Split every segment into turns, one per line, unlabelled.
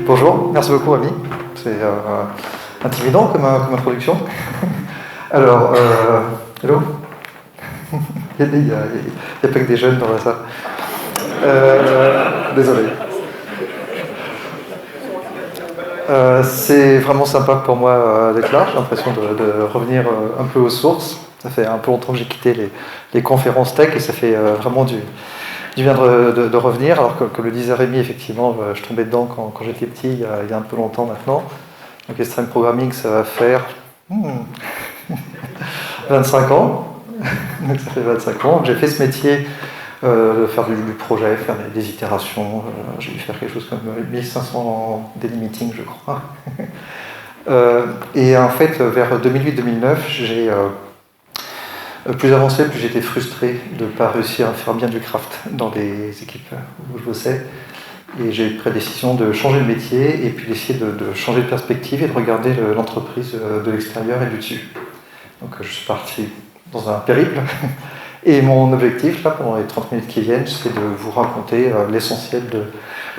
Bonjour, merci beaucoup Ami. C'est intimidant comme introduction. Alors, hello. Il n'y a pas que des jeunes dans la salle. Désolé. C'est vraiment sympa pour moi d'être là. J'ai l'impression de revenir un peu aux sources. Ça fait un peu longtemps que j'ai quitté les conférences tech et ça fait vraiment du bien de revenir. Alors que le disait Rémi, effectivement, je tombais dedans quand j'étais petit, il y a un peu longtemps maintenant. Donc Extreme Programming, ça va faire 25 ans. Donc ça fait 25 ans. J'ai fait ce métier de faire du projet, faire des itérations. J'ai dû faire quelque chose comme 1500 daily meetings, je crois. Et en fait, vers 2008-2009, j'ai plus avancé, plus j'étais frustré de ne pas réussir à faire bien du craft dans les équipes où je bossais. Et j'ai pris la décision de changer de métier et puis d'essayer de changer de perspective et de regarder l'entreprise de l'extérieur et du dessus. Donc je suis parti dans un périple. Et mon objectif, là, pendant les 30 minutes qui viennent, c'est de vous raconter l'essentiel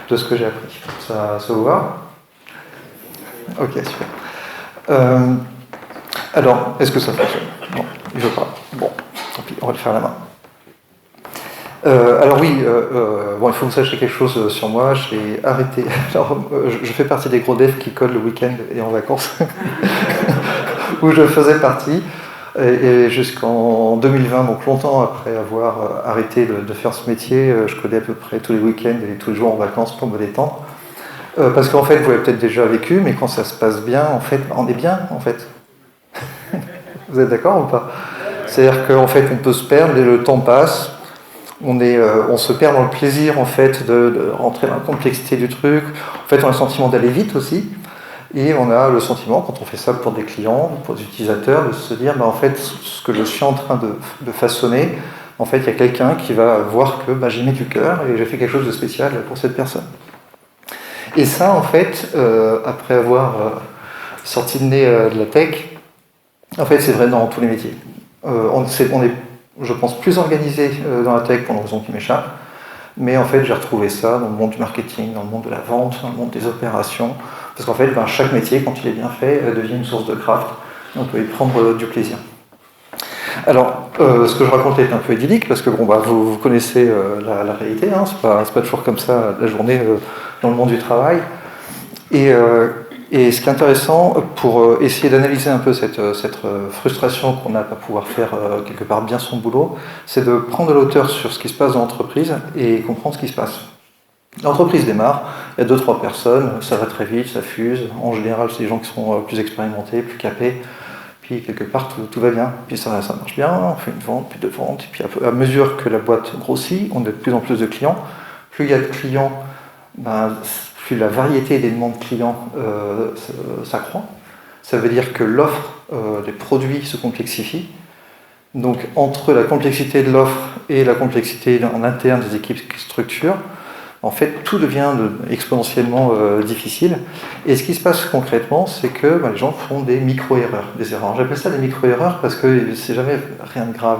de ce que j'ai appris. Ça vous va ? Ok, super. Alors, est-ce que ça fonctionne ? Non, il ne veut pas. Bon, tant pis, on va le faire à la main. Alors oui, bon, il faut que vous sachiez quelque chose sur moi. J'ai arrêté. Alors, je fais partie des gros devs qui collent le week-end et en vacances, où je faisais partie. Et jusqu'en 2020, donc longtemps après avoir arrêté de faire ce métier, je codais à peu près tous les week-ends et tous les jours en vacances pour me détendre. Parce qu'en fait, vous l'avez peut-être déjà vécu, mais quand ça se passe bien, en fait, on est bien, en fait. Vous êtes d'accord ou pas ? C'est-à-dire qu'en fait, on peut se perdre et le temps passe. On se perd dans le plaisir, en fait, de rentrer dans la complexité du truc. En fait, on a le sentiment d'aller vite aussi. Et on a le sentiment, quand on fait ça pour des clients, pour des utilisateurs, de se dire, en fait, ce que je suis en train de façonner, en fait, il y a quelqu'un qui va voir que j'ai mis du cœur et j'ai fait quelque chose de spécial pour cette personne. Et ça, en fait, après avoir sorti le nez de la tech, en fait, c'est vrai dans tous les métiers. On est, je pense, plus organisé dans la tech pour une raison qui m'échappe. Mais en fait, j'ai retrouvé ça dans le monde du marketing, dans le monde de la vente, dans le monde des opérations. Parce qu'en fait, chaque métier, quand il est bien fait, devient une source de craft. On peut y prendre du plaisir. Alors, ce que je racontais est un peu idyllique, parce que vous connaissez la réalité, hein, c'est pas toujours comme ça la journée dans le monde du travail. Et ce qui est intéressant, pour essayer d'analyser un peu cette frustration qu'on a de ne pas pouvoir faire quelque part bien son boulot, c'est de prendre de l'auteur sur ce qui se passe dans l'entreprise et comprendre ce qui se passe. L'entreprise démarre, il y a 2-3 personnes, ça va très vite, ça fuse. En général, c'est des gens qui sont plus expérimentés, plus capés. Puis quelque part, tout va bien. Puis ça marche bien, on fait une vente, puis 2 ventes. Et puis à mesure que la boîte grossit, on a de plus en plus de clients. Plus il y a de clients, plus la variété des demandes clients s'accroît. Ça veut dire que l'offre des produits se complexifie. Donc entre la complexité de l'offre et la complexité en interne des équipes qui structurent, en fait, tout devient exponentiellement difficile. Et ce qui se passe concrètement, c'est que les gens font des micro-erreurs, des erreurs. J'appelle ça des micro-erreurs parce que c'est jamais rien de grave.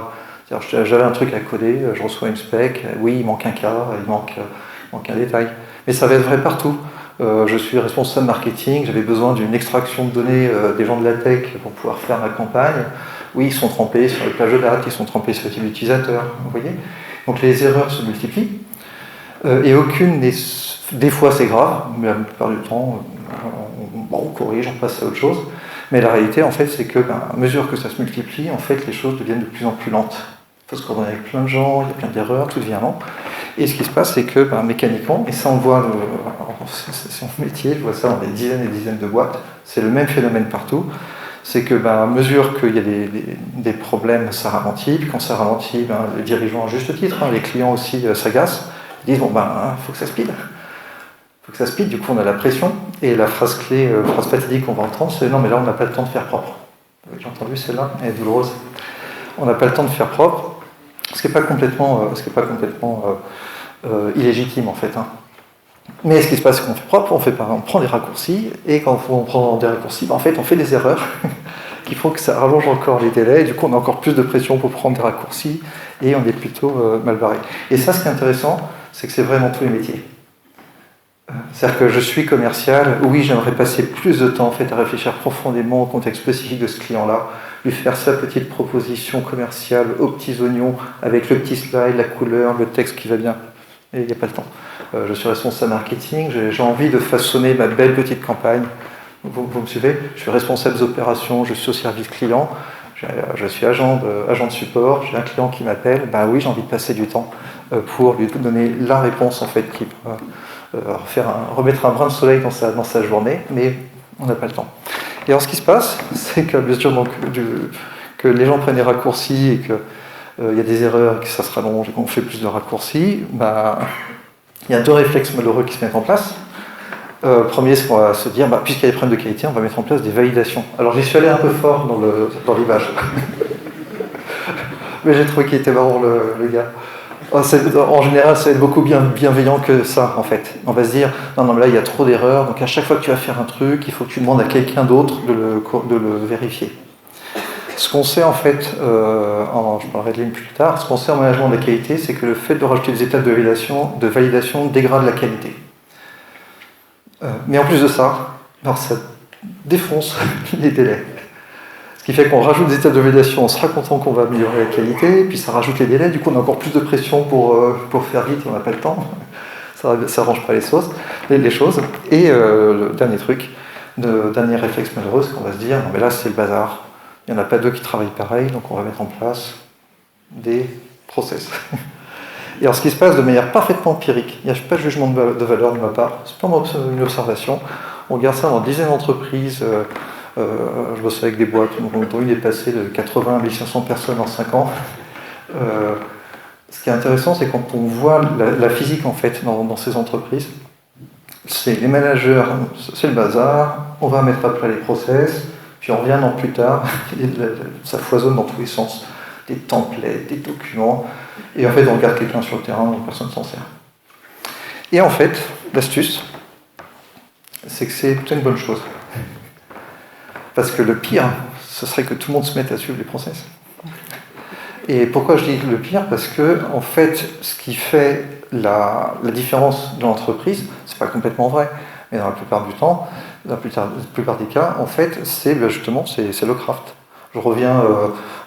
J'avais un truc à coder, je reçois une spec, oui, il manque un cas, il manque un détail. Mais ça va être vrai partout. Je suis responsable marketing, j'avais besoin d'une extraction de données des gens de la tech pour pouvoir faire ma campagne. Oui, ils sont trempés sur les pages de date, ils sont trempés sur le type d'utilisateur, vous voyez. Donc les erreurs se multiplient. Et aucune des fois c'est grave, mais la plupart du temps on corrige, on passe à autre chose. Mais la réalité en fait c'est que à mesure que ça se multiplie, en fait les choses deviennent de plus en plus lentes. Parce qu'on est avec plein de gens, il y a plein d'erreurs, tout devient lent. Et ce qui se passe c'est que mécaniquement, et ça on voit c'est son métier, je vois ça dans des dizaines et des dizaines de boîtes, c'est le même phénomène partout. C'est que à mesure qu'il y a des problèmes, ça ralentit. Puis quand ça ralentit, les dirigeants à juste titre, les clients aussi s'agacent. Ils disent, faut que ça speed. Faut que ça speed, du coup on a la pression. Et la phrase clé, phrase fatidique qu'on va entendre, c'est non mais là on n'a pas le temps de faire propre. J'ai entendu celle-là, elle est douloureuse. On n'a pas le temps de faire propre, ce qui n'est pas complètement, illégitime en fait. Hein. Mais ce qui se passe, c'est qu'on fait propre, on prend des raccourcis, et quand on prend des raccourcis, en fait on fait des erreurs qui font que ça rallonge encore les délais, et du coup on a encore plus de pression pour prendre des raccourcis, et on est plutôt mal barré. Et ça, ce qui est intéressant, c'est que c'est vrai dans tous les métiers. C'est-à-dire que je suis commercial, oui, j'aimerais passer plus de temps en fait, à réfléchir profondément au contexte spécifique de ce client-là, lui faire sa petite proposition commerciale aux petits oignons, avec le petit slide, la couleur, le texte qui va bien. Et il n'y a pas le temps. Je suis responsable marketing, j'ai envie de façonner ma belle petite campagne. Vous me suivez? Je suis responsable des opérations, je suis au service client, je suis agent de support, j'ai un client qui m'appelle, ben oui, j'ai envie de passer du temps pour lui donner la réponse en fait qui va remettre un brin de soleil dans sa journée, mais on n'a pas le temps. Et alors ce qui se passe, c'est que bien sûr donc, que les gens prennent des raccourcis et qu'il y a des erreurs, que ça se rallonge et qu'on fait plus de raccourcis, ben, il y a deux réflexes malheureux qui se mettent en place. Premier, c'est qu'on va se dire, puisqu'il y a des problèmes de qualité, on va mettre en place des validations. Alors j'y suis allé un peu fort dans l'image. Mais j'ai trouvé qu'il était marrant le gars. En général, ça va être beaucoup bienveillant que ça, en fait. On va se dire, non, mais là, il y a trop d'erreurs, donc à chaque fois que tu vas faire un truc, il faut que tu demandes à quelqu'un d'autre de le vérifier. Ce qu'on sait, en fait, je parlerai de Lean plus tard, ce qu'on sait en management de la qualité, c'est que le fait de rajouter des étapes de validation dégrade la qualité. Mais en plus de ça, alors ça défonce les délais. Ce qui fait qu'on rajoute des étapes de validation, on sera content qu'on va améliorer la qualité, puis ça rajoute les délais, du coup on a encore plus de pression pour faire vite et on n'a pas le temps. Ça n'arrange pas les choses. Et le dernier truc, le dernier réflexe malheureux, c'est qu'on va se dire, non mais là c'est le bazar, il n'y en a pas deux qui travaillent pareil, donc on va mettre en place des process. Et alors ce qui se passe de manière parfaitement empirique, il n'y a pas de jugement de valeur de ma part, c'est pas une observation, on regarde ça dans dizaines d'entreprises, je bosse avec des boîtes dont une est passée de 80 à 1500 personnes en 5 ans. Ce qui est intéressant, c'est quand on voit la physique en fait dans ces entreprises, c'est les managers, c'est le bazar, on va mettre à plat les process, puis on revient un an plus tard, ça foisonne dans tous les sens, des templates, des documents, et en fait on regarde quelqu'un sur le terrain, donc personne ne s'en sert. Et en fait, l'astuce, c'est que c'est plutôt une bonne chose. Parce que le pire, ce serait que tout le monde se mette à suivre les process. Et pourquoi je dis le pire? Parce que, en fait, ce qui fait la différence de l'entreprise, c'est pas complètement vrai, mais dans la plupart du temps, dans la plupart des cas, en fait, c'est justement c'est le craft. Je reviens,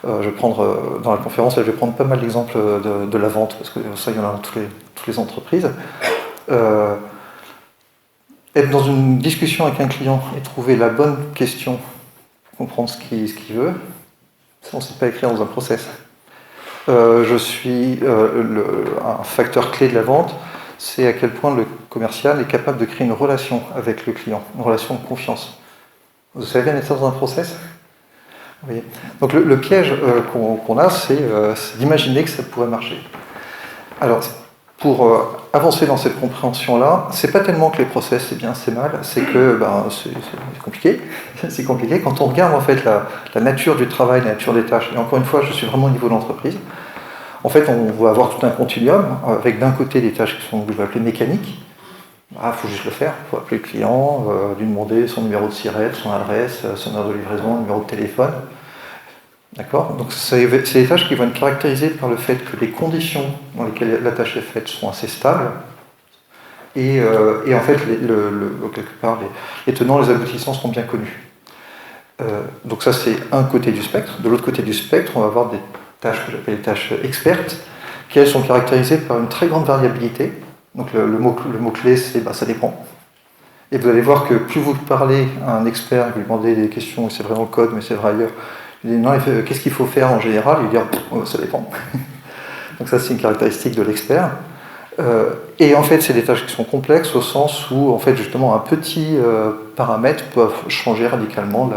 je vais prendre dans la conférence, je vais prendre pas mal d'exemples de la vente, parce que ça, il y en a dans toutes les entreprises. Être dans une discussion avec un client et trouver la bonne question, comprendre ce qu'il veut, ça, on ne sait pas écrire dans un process. Je suis un facteur clé de la vente, c'est à quel point le commercial est capable de créer une relation avec le client, une relation de confiance. Vous savez bien mettre ça dans un process? Oui. Donc le piège qu'on a, c'est d'imaginer que ça pourrait marcher. Alors, pour avancer dans cette compréhension-là, c'est pas tellement que les process c'est bien, c'est mal, c'est que c'est compliqué. C'est compliqué quand on regarde en fait la nature du travail, la nature des tâches. Et encore une fois, je suis vraiment au niveau de l'entreprise. En fait, on va avoir tout un continuum avec d'un côté des tâches qui sont, je vais appeler mécaniques. Il faut juste le faire. Il faut appeler le client, lui demander son numéro de SIRET, son adresse, son heure de livraison, numéro de téléphone. D'accord? Donc c'est des tâches qui vont être caractérisées par le fait que les conditions dans lesquelles la tâche est faite sont assez stables et en fait quelque part les tenants, les aboutissants seront bien connus. Donc ça c'est un côté du spectre. De l'autre côté du spectre, on va avoir des tâches que j'appelle les tâches expertes qui elles sont caractérisées par une très grande variabilité. Donc le mot-clé c'est ça dépend. Et vous allez voir que plus vous parlez à un expert, vous lui demandez des questions, et c'est vrai dans le code, mais c'est vrai ailleurs, il dit non, qu'est-ce qu'il faut faire en général? Il dit ça dépend. Donc ça c'est une caractéristique de l'expert. Et en fait c'est des tâches qui sont complexes au sens où en fait justement un petit paramètre peut changer radicalement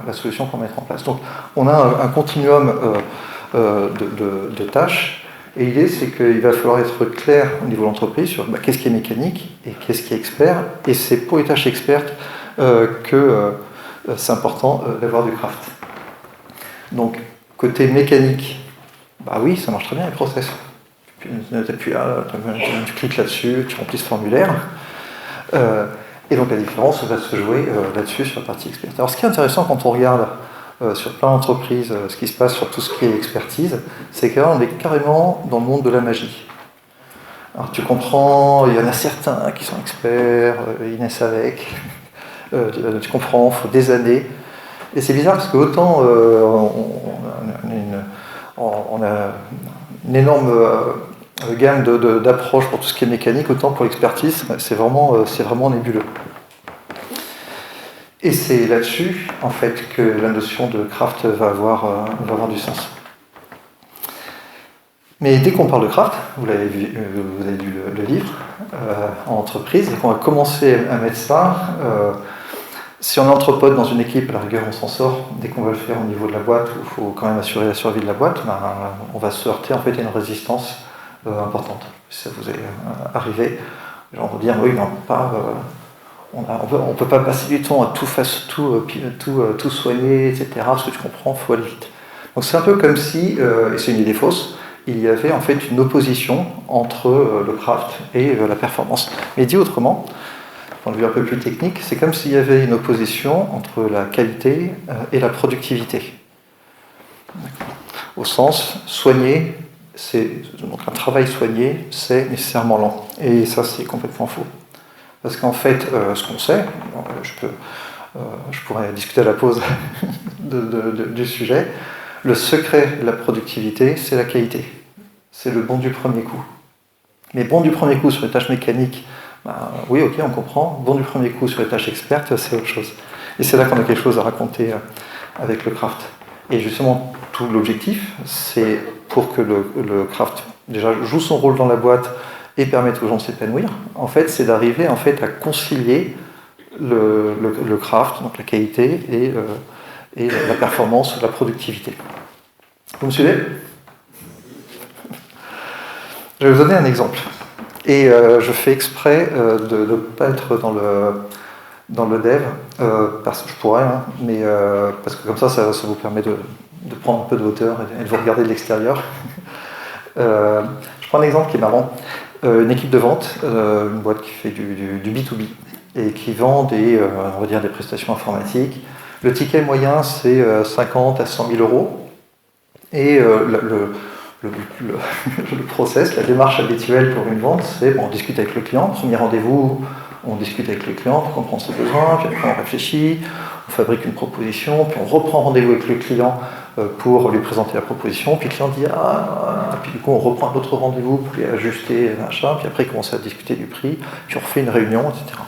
la solution qu'on va mettre en place. Donc on a un continuum de tâches. Et l'idée, c'est qu'il va falloir être clair au niveau de l'entreprise sur qu'est-ce qui est mécanique et qu'est-ce qui est expert. Et c'est pour les tâches expertes que c'est important d'avoir du craft. Donc, côté mécanique, oui, ça marche très bien les process. Tu cliques là-dessus, tu remplis ce formulaire. Et donc la différence va se jouer là-dessus sur la partie experte. Alors, ce qui est intéressant quand on regarde sur plein d'entreprises, ce qui se passe sur tout ce qui est expertise, c'est qu'on est carrément dans le monde de la magie. Alors tu comprends, il y en a certains qui sont experts, Inès avec, tu comprends, il faut des années. Et c'est bizarre parce que autant on a une énorme gamme d'approches pour tout ce qui est mécanique, autant pour l'expertise, c'est vraiment nébuleux. Et c'est là-dessus, en fait, que la notion de craft va avoir du sens. Mais dès qu'on parle de craft, vous avez dû le livre, en entreprise, et qu'on va commencer à mettre ça, si on est entrepode dans une équipe, à la rigueur, on s'en sort. Dès qu'on va le faire au niveau de la boîte, où il faut quand même assurer la survie de la boîte, on va se heurter en fait à une résistance importante. Si ça vous est arrivé, les gens vont dire oui, non, pas... on ne peut pas passer du temps à tout soigner, etc. Parce que tu comprends, il faut aller vite. Donc c'est un peu comme si, et c'est une idée fausse, il y avait en fait une opposition entre le craft et la performance. Mais dit autrement, d'un point de vue un peu plus technique, c'est comme s'il y avait une opposition entre la qualité et la productivité. Au sens, soigner, donc un travail soigné, c'est nécessairement lent. Et ça, c'est complètement faux. Parce qu'en fait, ce qu'on sait, je pourrais discuter à la pause du sujet, le secret de la productivité, c'est la qualité. C'est le bon du premier coup. Mais bon du premier coup sur les tâches mécaniques, oui, ok, on comprend. Bon du premier coup sur les tâches expertes, c'est autre chose. Et c'est là qu'on a quelque chose à raconter avec le craft. Et justement, tout l'objectif, c'est pour que le craft déjà joue son rôle dans la boîte et permettre aux gens de s'épanouir, en fait, c'est d'arriver en fait, à concilier le craft, donc la qualité, et la performance, la productivité. Vous me suivez ? Je vais vous donner un exemple. Et je fais exprès de ne pas être dans le dev, parce que je pourrais, mais parce que comme ça vous permet de prendre un peu de hauteur et de vous regarder de l'extérieur. Je prends un exemple qui est marrant. Une équipe de vente, une boîte qui fait du B2B et qui vend on va dire des prestations informatiques. Le ticket moyen, c'est 50 à 100 000 euros. Et le process, la démarche habituelle pour une vente, c'est on discute avec le client, premier rendez-vous, on discute avec le client pour comprendre ses besoins, puis après on réfléchit, on fabrique une proposition, puis on reprend rendez-vous avec le client pour lui présenter la proposition, puis le client dit puis du coup on reprend un autre rendez-vous pour lui ajuster, machin, puis après il commence à discuter du prix, puis on refait une réunion, etc.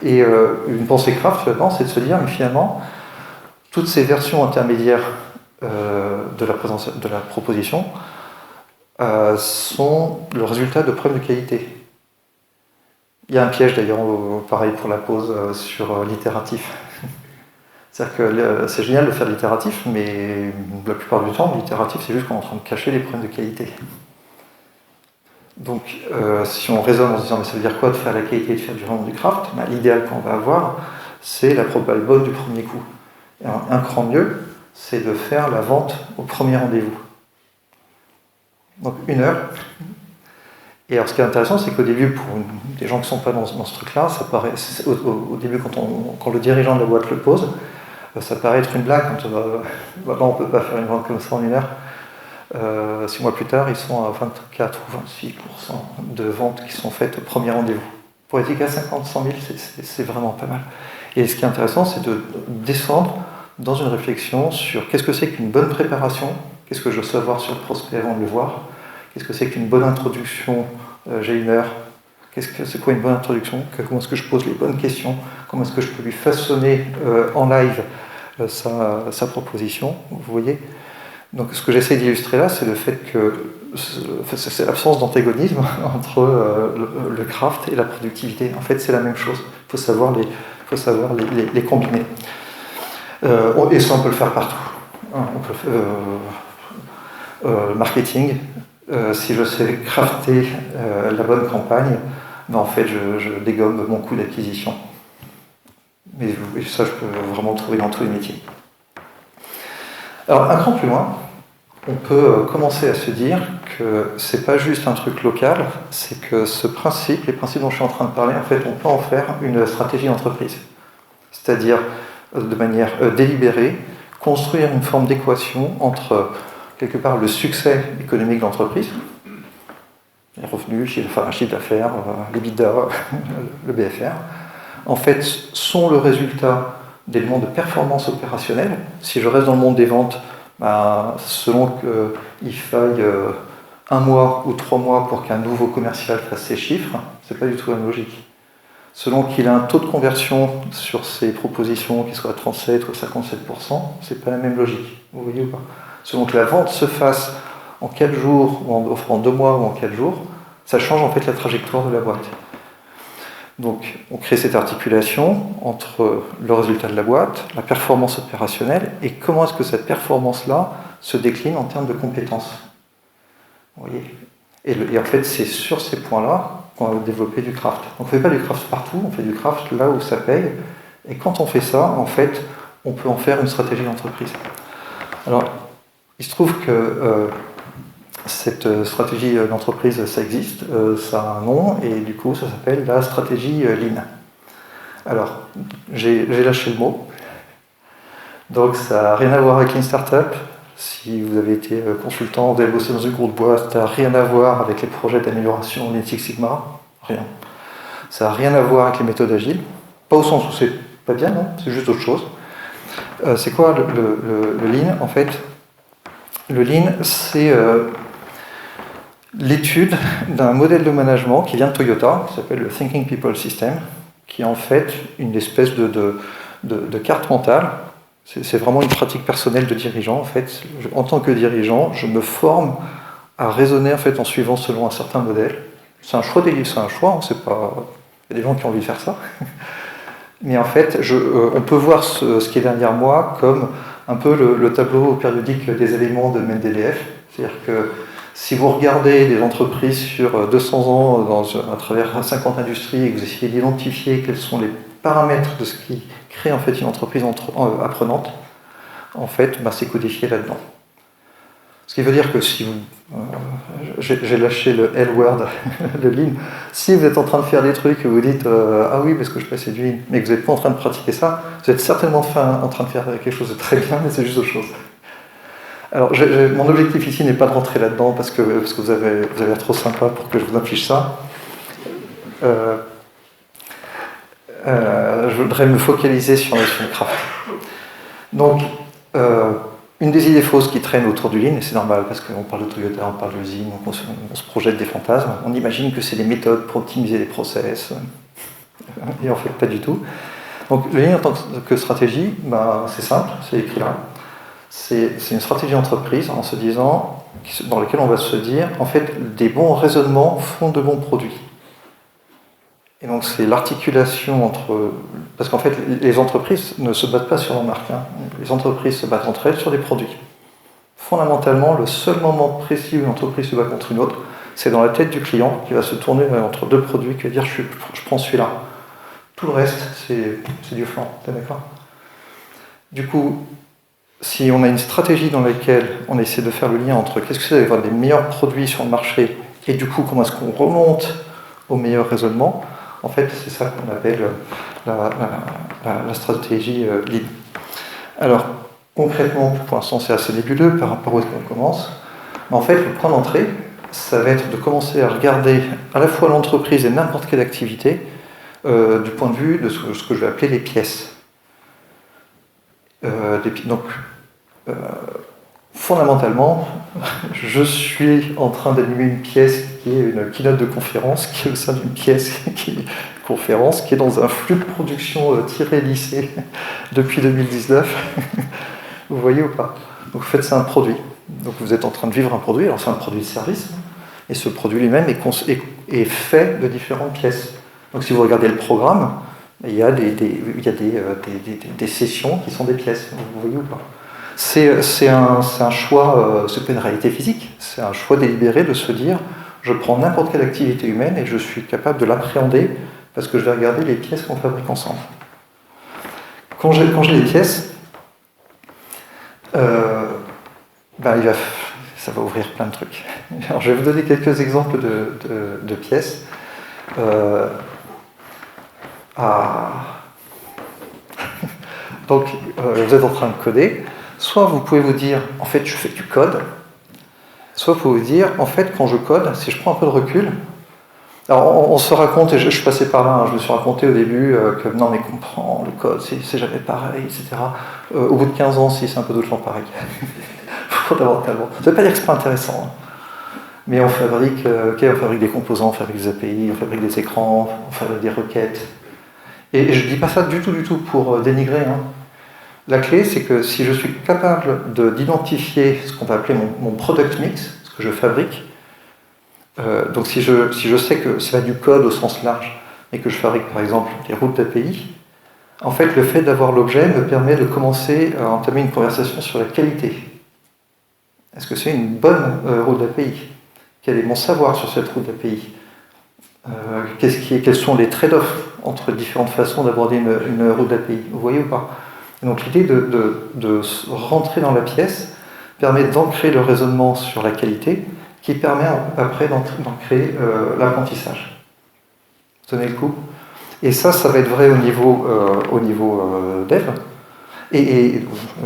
Et une pensée craft là-dedans, c'est de se dire, mais finalement, toutes ces versions intermédiaires de la proposition sont le résultat de problèmes de qualité. Il y a un piège d'ailleurs, pareil pour la pause, sur l'itératif. C'est-à-dire que c'est génial de faire de l'itératif, mais la plupart du temps, l'itératif, c'est juste qu'on est en train de cacher les problèmes de qualité. Donc, si on raisonne en se disant, mais ça veut dire quoi de faire la qualité et de faire du craft, l'idéal qu'on va avoir, c'est la propale bonne du premier coup. Et un cran mieux, c'est de faire la vente au premier rendez-vous. Donc 1 heure. Et alors ce qui est intéressant, c'est qu'au début, pour des gens qui ne sont pas dans ce truc-là, ça paraît, au début, quand le dirigeant de la boîte le pose, ça paraît être une blague. Quand on ne peut pas faire une vente comme ça en 1 heure. 6 mois plus tard, ils sont à 24 ou 26% de ventes qui sont faites au premier rendez-vous. Pour être à 50, 100 000, c'est vraiment pas mal. Et ce qui est intéressant, c'est de descendre dans une réflexion sur qu'est-ce que c'est qu'une bonne préparation, qu'est-ce que je veux savoir sur le prospect avant de le voir, qu'est-ce que c'est qu'une bonne introduction, j'ai 1 heure, c'est quoi une bonne introduction, comment est-ce que je pose les bonnes questions, comment est-ce que je peux lui façonner en live sa proposition, vous voyez. Donc ce que j'essaie d'illustrer là, c'est le fait que c'est l'absence d'antagonisme entre le craft et la productivité. En fait, c'est la même chose. Il faut savoir les combiner. Et ça, on peut le faire partout. On peut marketing. Si je sais crafter la bonne campagne, en fait, je dégomme mon coût d'acquisition. Mais ça, je peux vraiment le trouver dans tous les métiers. Alors, un cran plus loin, on peut commencer à se dire que c'est pas juste un truc local, c'est que les principes dont je suis en train de parler, en fait, on peut en faire une stratégie d'entreprise. C'est-à-dire, de manière délibérée, construire une forme d'équation entre, quelque part, le succès économique de l'entreprise, les revenus, chiffre d'affaires, l'EBITDA, le BFR, en fait, sont le résultat d'éléments de performance opérationnelle. Si je reste dans le monde des ventes, selon qu'il faille 1 mois ou 3 mois pour qu'un nouveau commercial fasse ses chiffres, c'est pas du tout la même logique. Selon qu'il a un taux de conversion sur ses propositions qui soit à 37 ou à 57%, c'est pas la même logique. Vous voyez ou pas? Selon que la vente se fasse en 4 jours, ou en 2 mois ou en 4 jours, ça change en fait la trajectoire de la boîte. Donc on crée cette articulation entre le résultat de la boîte, la performance opérationnelle, et comment est-ce que cette performance-là se décline en termes de compétences. Vous voyez? Et en fait, c'est sur ces points-là qu'on va développer du craft. Donc on ne fait pas du craft partout, on fait du craft là où ça paye. Et quand on fait ça, en fait, on peut en faire une stratégie d'entreprise. Alors, il se trouve que cette stratégie d'entreprise, ça existe, ça a un nom, et du coup, ça s'appelle la stratégie Lean. Alors, j'ai lâché le mot. Donc, ça n'a rien à voir avec Lean Startup. Si vous avez été consultant, vous avez bossé dans une grosse boîte, ça n'a rien à voir avec les projets d'amélioration Lean Six Sigma, rien. Ça n'a rien à voir avec les méthodes agiles, pas au sens où c'est pas bien, non, c'est juste autre chose. C'est quoi le Lean? En fait, le Lean, c'est l'étude d'un modèle de management qui vient de Toyota, qui s'appelle le Thinking People System, qui est en fait une espèce de carte mentale. C'est vraiment une pratique personnelle de dirigeant. En fait, en tant que dirigeant, je me forme à raisonner en fait en suivant selon un certain modèle. C'est un choix c'est un choix. C'est pas. Il y a des gens qui ont envie de faire ça. Mais en fait, on peut voir ce qui est derrière moi comme un peu le tableau périodique des éléments de Mendeleev. C'est-à-dire que si vous regardez des entreprises sur 200 ans à travers 50 industries et que vous essayez d'identifier quels sont les paramètres de ce qui crée en fait une entreprise apprenante, en fait, c'est codifié là-dedans. Ce qui veut dire que si vous... j'ai lâché le L-word, le Lean. Si vous êtes en train de faire des trucs et vous dites ah oui, parce que je passais du Lean, mais que vous n'êtes pas en train de pratiquer ça, vous êtes certainement en train de faire quelque chose de très bien, mais c'est juste autre chose. Alors, mon objectif ici n'est pas de rentrer là-dedans parce que vous avez l'air trop sympa pour que je vous inflige ça. Je voudrais me focaliser sur la notion de craft. Donc, une des idées fausses qui traîne autour du Lean, et c'est normal parce qu'on parle de Toyota, on parle de l'usine, on se projette des fantasmes, on imagine que c'est des méthodes pour optimiser les process, et en fait pas du tout. Donc le Lean en tant que stratégie, c'est simple, c'est écrit là. C'est une stratégie d'entreprise en se disant, dans laquelle on va se dire, en fait, des bons raisonnements font de bons produits. Et donc c'est l'articulation entre... Parce qu'en fait, les entreprises ne se battent pas sur leur marque. Les entreprises se battent entre elles sur des produits. Fondamentalement, le seul moment précis où une entreprise se bat contre une autre, c'est dans la tête du client qui va se tourner entre deux produits, qui va dire je prends celui-là. Tout le reste, c'est du flan. T'es d'accord? Du coup, si on a une stratégie dans laquelle on essaie de faire le lien entre qu'est-ce que c'est d'avoir des meilleurs produits sur le marché et du coup comment est-ce qu'on remonte au meilleur raisonnement, en fait c'est ça qu'on appelle la stratégie Lean. Alors concrètement, pour l'instant c'est assez nébuleux par rapport à où on commence, mais en fait le point d'entrée, ça va être de commencer à regarder à la fois l'entreprise et n'importe quelle activité du point de vue de ce que je vais appeler les pièces. Fondamentalement, je suis en train d'animer une pièce qui est une keynote de conférence, qui est au sein d'une pièce qui est conférence, qui est dans un flux de production tiré lycée depuis 2019. Vous voyez ou pas? Donc en fait, c'est un produit. Donc vous êtes en train de vivre un produit, alors c'est un produit de service, et ce produit lui-même est fait de différentes pièces. Donc si vous regardez le programme, il y a des sessions qui sont des pièces, vous voyez ou pas? C'est un choix, c'est pas une réalité physique, c'est un choix délibéré de se dire je prends n'importe quelle activité humaine et je suis capable de l'appréhender parce que je vais regarder les pièces qu'on fabrique ensemble. Quand j'ai les pièces, ça va ouvrir plein de trucs. Alors, je vais vous donner quelques exemples de pièces. Donc, vous êtes en train de coder. Soit vous pouvez vous dire, en fait, je fais du code. Sauf pour vous dire, en fait, quand je code, si je prends un peu de recul, alors on se raconte, et je suis passé par là, hein, je me suis raconté au début que non mais comprends, le code, c'est jamais pareil, etc. Au bout de 15 ans, si, c'est un peu d'autres gens pareil. Fondamentalement. Ça ne veut pas dire que c'est pas intéressant, hein. Mais on fabrique, on fabrique des composants, on fabrique des API, on fabrique des écrans, on fabrique des requêtes. Et je ne dis pas ça du tout pour dénigrer, hein. La clé, c'est que si je suis capable d'identifier ce qu'on va appeler mon product mix, ce que je fabrique, donc si je sais que c'est pas du code au sens large, mais que je fabrique par exemple des routes d'API, en fait le fait d'avoir l'objet me permet de commencer à entamer une conversation sur la qualité. Est-ce que c'est une bonne route d'API? Quel est mon savoir sur cette route d'API? Quels sont les trade-offs entre différentes façons d'aborder une route d'API? Vous voyez ou pas? Et donc l'idée de rentrer dans la pièce permet d'ancrer le raisonnement sur la qualité, qui permet après d'en créer l'apprentissage. Vous tenez le coup? Et ça va être vrai au niveau dev. Et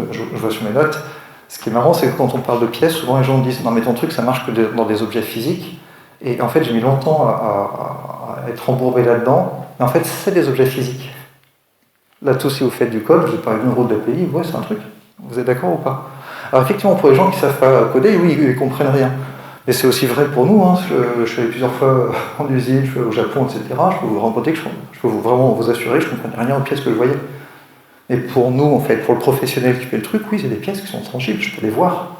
je vois sur mes notes, ce qui est marrant, c'est que quand on parle de pièces, souvent les gens me disent « Non mais ton truc, ça marche que dans des objets physiques ». Et en fait, j'ai mis longtemps à être embourbé là-dedans. Mais en fait, c'est des objets physiques. Là, tout, si vous faites du code, vous parlez d'une route d'API, ouais, c'est un truc. Vous êtes d'accord ou pas? Alors effectivement, pour les gens qui ne savent pas coder, oui, ils ne comprennent rien. Mais c'est aussi vrai pour nous, hein. Je suis allé plusieurs fois en usine, je suis allé au Japon, etc. Je peux vous raconter que je peux vraiment vous assurer que je ne comprenais rien aux pièces que je voyais. Mais pour nous, en fait, pour le professionnel qui fait le truc, oui, c'est des pièces qui sont tangibles, je peux les voir.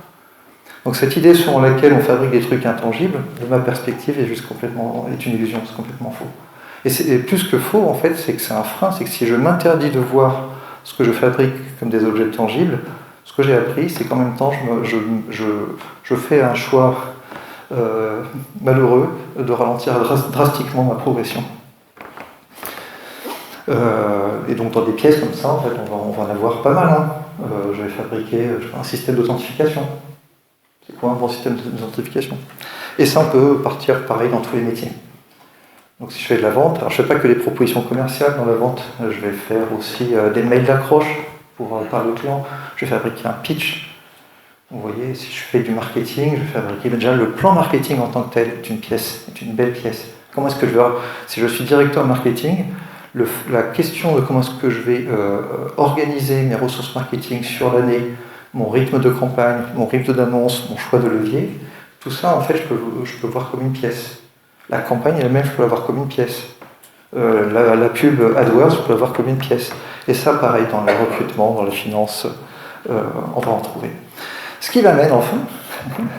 Donc cette idée selon laquelle on fabrique des trucs intangibles, de ma perspective, est une illusion, c'est complètement faux. Et plus que faux, en fait, c'est que c'est un frein, c'est que si je m'interdis de voir ce que je fabrique comme des objets tangibles, ce que j'ai appris, c'est qu'en même temps, je fais un choix malheureux de ralentir drastiquement ma progression. Et donc dans des pièces comme ça, en fait, on va en avoir pas mal, hein. Je vais fabriquer un système d'authentification. C'est quoi un bon système d'authentification? Et ça, on peut partir pareil dans tous les métiers. Donc si je fais de la vente, alors je ne fais pas que les propositions commerciales dans la vente, je vais faire aussi des mails d'accroche pour parler au client, je vais fabriquer un pitch. Vous voyez, si je fais du marketing, je vais fabriquer déjà le plan marketing en tant que tel est une pièce, est une belle pièce. Comment est-ce que je vais, si je suis directeur marketing, la question de comment est-ce que je vais organiser mes ressources marketing sur l'année, mon rythme de campagne, mon rythme d'annonce, mon choix de levier, tout ça, en fait, je peux voir comme une pièce. La campagne elle-même, je peux la voir comme une pièce. La pub AdWords, je peux la voir comme une pièce. Et ça, pareil, dans le recrutement, dans la finance, on va en trouver. Ce qui m'amène, enfin,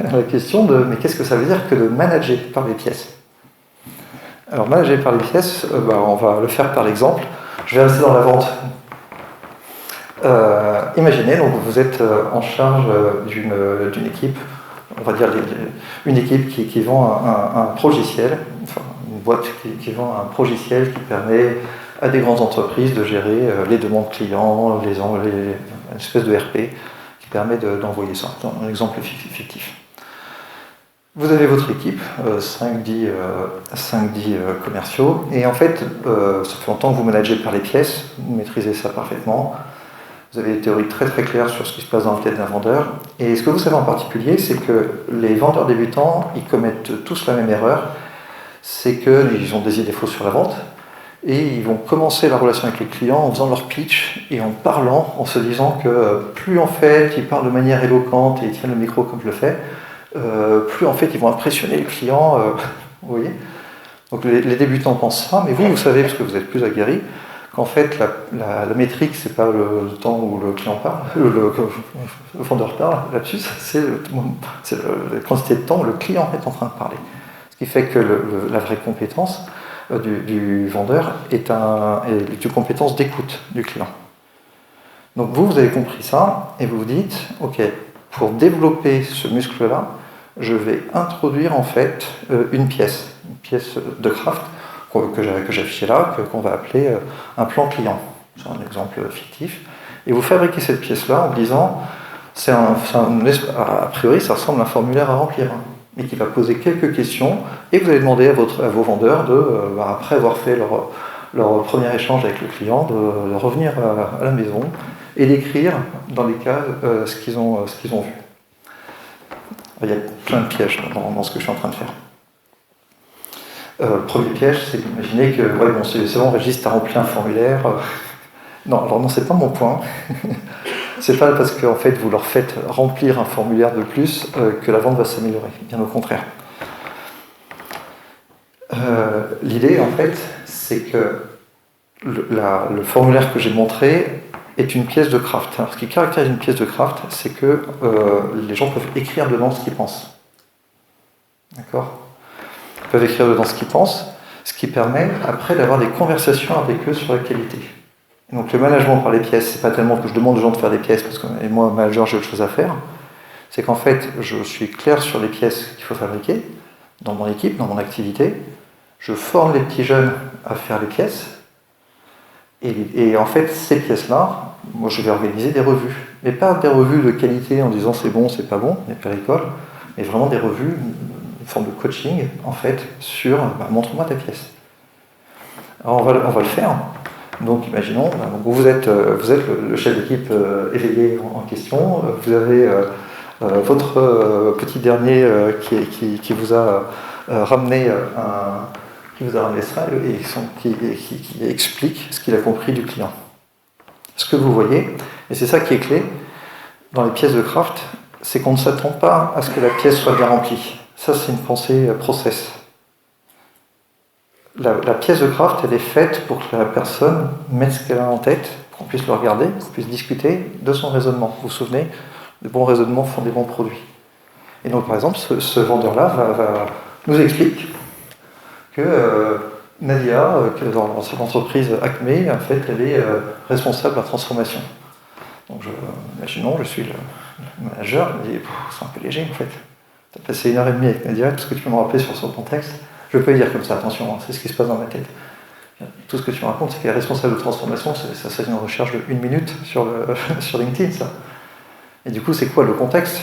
à la question de mais qu'est-ce que ça veut dire que de manager par les pièces? Alors, manager par les pièces, on va le faire par l'exemple. Je vais rester dans la vente. Imaginez, donc vous êtes en charge d'une équipe, on va dire une équipe qui vend un progiciel, enfin une boîte qui vend un progiciel qui permet à des grandes entreprises de gérer les demandes clients, une espèce de RP qui permet d'envoyer ça. Un exemple fictif. Vous avez votre équipe, 5-10 commerciaux, et en fait, ça fait longtemps que vous managez par les pièces, vous maîtrisez ça parfaitement. Vous avez des théories très très claires sur ce qui se passe dans la tête d'un vendeur. Et ce que vous savez en particulier, c'est que les vendeurs débutants, ils commettent tous la même erreur. C'est qu'ils ont des idées fausses sur la vente. Et ils vont commencer la relation avec les clients en faisant leur pitch et en parlant, en se disant que plus en fait ils parlent de manière éloquente et ils tiennent le micro comme je le fais, plus en fait ils vont impressionner le client. Vous voyez? Donc les débutants pensent ça, mais vous savez, parce que vous êtes plus aguerris, qu'en fait, la métrique, c'est pas le temps où le client parle, le vendeur parle, là-dessus, c'est la quantité de temps où le client est en train de parler. Ce qui fait que la vraie compétence du vendeur est une compétence d'écoute du client. Donc vous avez compris ça, et vous vous dites, ok, pour développer ce muscle-là, je vais introduire en fait une pièce de craft, que j'ai affiché là, qu'on va appeler un plan client. C'est un exemple fictif. Et vous fabriquez cette pièce-là en disant, a priori, ça ressemble à un formulaire à remplir, hein, mais qui va poser quelques questions, et vous allez demander à vos vendeurs, après avoir fait leur premier échange avec le client, de revenir à la maison et d'écrire dans les cases ce qu'ils ont vu. Il y a plein de pièges dans ce que je suis en train de faire. Le premier piège, c'est d'imaginer que c'est bon, Régis, tu as rempli un formulaire. Non, alors non, c'est pas mon point. C'est pas parce qu'en fait vous leur faites remplir un formulaire de plus que la vente va s'améliorer, bien au contraire. L'idée en fait, c'est que le formulaire que j'ai montré est une pièce de craft. Alors, ce qui caractérise une pièce de craft, c'est que les gens peuvent écrire dedans ce qu'ils pensent. D'accord ? Ils peuvent écrire dedans ce qu'ils pensent, ce qui permet après d'avoir des conversations avec eux sur la qualité. Et donc le management par les pièces, c'est pas tellement que je demande aux gens de faire des pièces, parce que moi, manager, j'ai autre chose à faire. C'est qu'en fait, je suis clair sur les pièces qu'il faut fabriquer, dans mon équipe, dans mon activité. Je forme les petits jeunes à faire les pièces. Et en fait, ces pièces-là, moi je vais organiser des revues. Mais pas des revues de qualité en disant c'est bon, c'est pas bon, il n'y a pas l'école, mais vraiment des revues, une forme de coaching, en fait, sur montre-moi ta pièce. Alors on va le faire. Donc imaginons, vous êtes le chef d'équipe éveillé en question, vous avez votre petit dernier qui vous a ramené ça et qui explique ce qu'il a compris du client. Ce que vous voyez, et c'est ça qui est clé dans les pièces de craft, c'est qu'on ne s'attend pas à ce que la pièce soit bien remplie. Ça, c'est une pensée process. La pièce de craft, elle est faite pour que la personne mette ce qu'elle a en tête, qu'on puisse le regarder, qu'on puisse discuter de son raisonnement. Vous vous souvenez, les bons raisonnements font des bons produits. Et donc, par exemple, ce vendeur-là nous explique que Nadia, dans cette entreprise Acme, en fait, elle est responsable de la transformation. Donc, imaginons, je suis le manager, je me dis, c'est un peu léger, en fait. Tu as passé 1h30 avec Nadia, tout ce que tu peux me rappeler sur son contexte. Je peux dire comme ça, attention, c'est ce qui se passe dans ma tête. Tout ce que tu me racontes, c'est qu'elle est responsable de transformation, ça c'est une recherche de 1 minute sur LinkedIn, ça. Et du coup, c'est quoi le contexte ?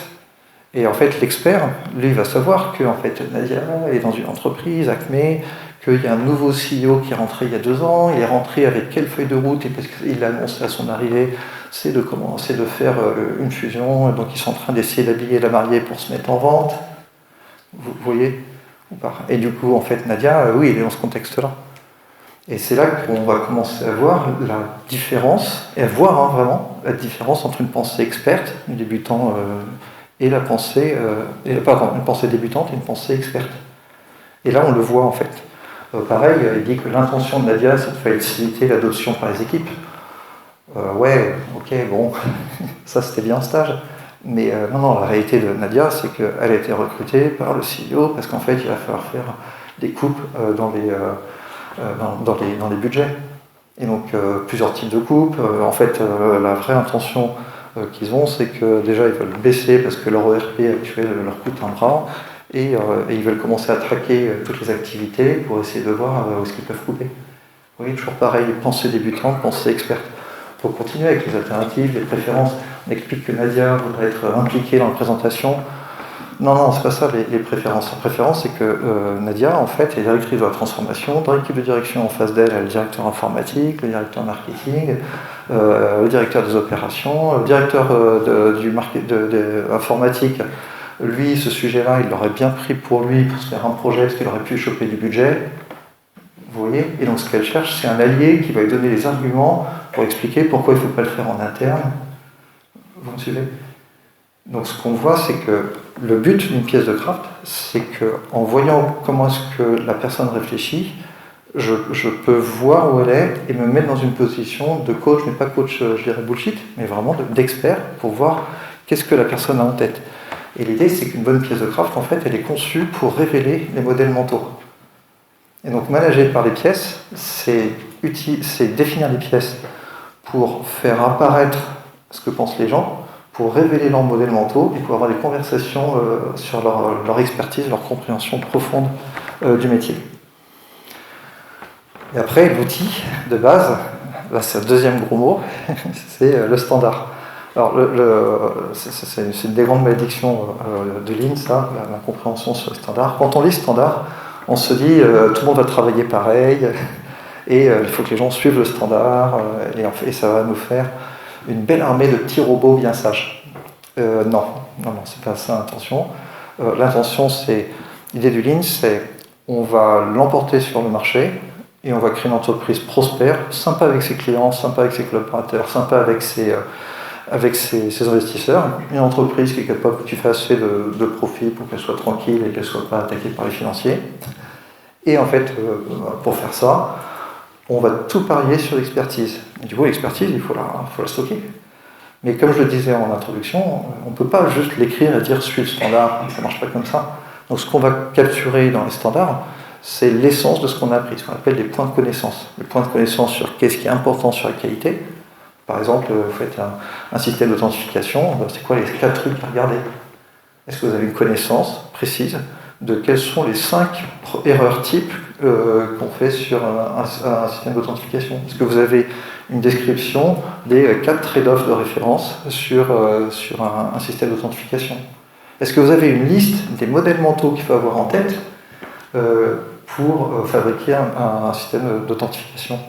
Et en fait, l'expert, lui, va savoir que en fait, Nadia est dans une entreprise, Acme, qu'il y a un nouveau CEO qui est rentré il y a 2 ans, il est rentré avec quelle feuille de route, et parce qu'il l'a annoncé à son arrivée, c'est de commencer de faire une fusion, donc ils sont en train d'essayer d'habiller la mariée pour se mettre en vente. Vous voyez ? Et du coup, en fait, Nadia, oui, elle est dans ce contexte-là. Et c'est là qu'on va commencer à voir la différence, et à voir vraiment la différence entre une pensée experte, du débutant, et une pensée débutante et une pensée experte. Et là, on le voit en fait. Pareil, il dit que l'intention de Nadia, c'est de faciliter l'adoption par les équipes. Ouais, ok, bon, ça c'était bien un stage. Mais non, la réalité de Nadia, c'est qu'elle a été recrutée par le CEO parce qu'en fait, il va falloir faire des coupes dans les budgets. Et donc, plusieurs types de coupes. En fait, la vraie intention qu'ils ont, c'est que déjà, ils veulent baisser parce que leur ERP actuel leur coûte un bras. Et ils veulent commencer à traquer toutes les activités pour essayer de voir où est-ce qu'ils peuvent couper. Vous voyez, toujours pareil, pensée débutante, pensée experte. Pour continuer avec les alternatives, les préférences, on explique que Nadia voudrait être impliquée dans la présentation. Non, c'est pas ça les préférences. La préférence, c'est que Nadia, en fait, est directrice de la transformation. Dans l'équipe de direction en face d'elle, elle a le directeur informatique, le directeur marketing, le directeur des opérations, le directeur informatique. Lui, ce sujet-là, il l'aurait bien pris pour lui, pour se faire un projet, parce qu'il aurait pu choper du budget. Vous voyez ? Et donc ce qu'elle cherche, c'est un allié qui va lui donner les arguments pour expliquer pourquoi il ne faut pas le faire en interne. Vous me suivez ? Donc ce qu'on voit, c'est que le but d'une pièce de craft, c'est qu'en voyant comment est-ce que la personne réfléchit, je peux voir où elle est et me mettre dans une position de coach, mais pas coach, je dirais bullshit, mais vraiment d'expert pour voir qu'est-ce que la personne a en tête. Et l'idée, c'est qu'une bonne pièce de craft, en fait, elle est conçue pour révéler les modèles mentaux. Et donc, manager par les pièces, c'est définir les pièces pour faire apparaître ce que pensent les gens, pour révéler leurs modèles mentaux et pour avoir des conversations sur leur expertise, leur compréhension profonde du métier. Et après, l'outil de base, là c'est le deuxième gros mot, c'est le standard. Alors, c'est une des grandes malédictions de Lean, ça, la compréhension sur le standard. Quand on lit standard, on se dit tout le monde va travailler pareil, et il faut que les gens suivent le standard, et ça va nous faire une belle armée de petits robots bien sages. Non, c'est pas ça l'intention. L'intention, c'est, l'idée du Lean, c'est on va l'emporter sur le marché et on va créer une entreprise prospère, sympa avec ses clients, sympa avec ses collaborateurs, sympa avec ses investisseurs. Une entreprise qui est capable que tu fasses assez de profit pour qu'elle soit tranquille et qu'elle ne soit pas attaquée par les financiers. Et en fait, pour faire ça, on va tout parier sur l'expertise. Et du coup, l'expertise, il faut la stocker. Mais comme je le disais en introduction, on ne peut pas juste l'écrire et dire suis le standard, ça ne marche pas comme ça. Donc ce qu'on va capturer dans les standards, c'est l'essence de ce qu'on a appris, ce qu'on appelle des points de connaissance. Les points de connaissance sur qu'est-ce qui est important sur la qualité. Par exemple, vous faites un système d'authentification, c'est quoi les 4 trucs à regarder? Est-ce que vous avez une connaissance précise de quelles sont les 5 erreurs types qu'on fait sur un système d'authentification? Est-ce que vous avez une description des 4 trade-offs de référence sur un système d'authentification? Est-ce que vous avez une liste des modèles mentaux qu'il faut avoir en tête pour fabriquer un système d'authentification?